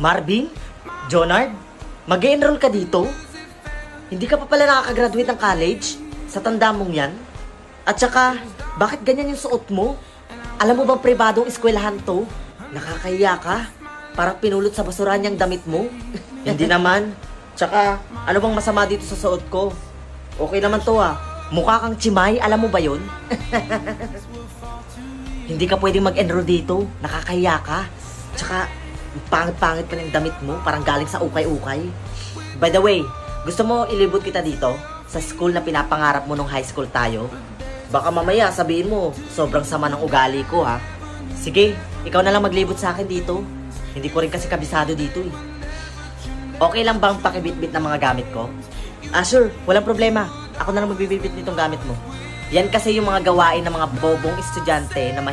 Marvin? Jonard? Mag-e-enroll ka dito? Hindi ka pa pala nakakagraduate ng college? Sa tanda mong yan? At saka, bakit ganyan yung suot mo? Alam mo bang pribadong eskwelahan to? Nakakahiya ka? Parang pinulot sa basurahan yung damit mo? Hindi naman. Tsaka, ano bang masama dito sa suot ko? Okay naman to ah. Mukha kang chimay, alam mo ba yun? Hindi ka pwedeng mag-enroll dito. Nakakahiya ka. Tsaka, pangit-pangit pa ng damit mo. Parang galing sa ukay-ukay. By the way, gusto mo ilibot kita dito? Sa school na pinapangarap mo nung high school tayo? Baka mamaya sabihin mo, sobrang sama ng ugali ko ha. Sige, ikaw na lang maglibot sa akin dito. Hindi ko rin kasi kabisado dito eh. Okay lang bang pakibitbit ng mga gamit ko? Sure, walang problema. Ako na lang magbibitbit nitong gamit mo. Yan kasi yung mga gawain ng mga bobong estudyante na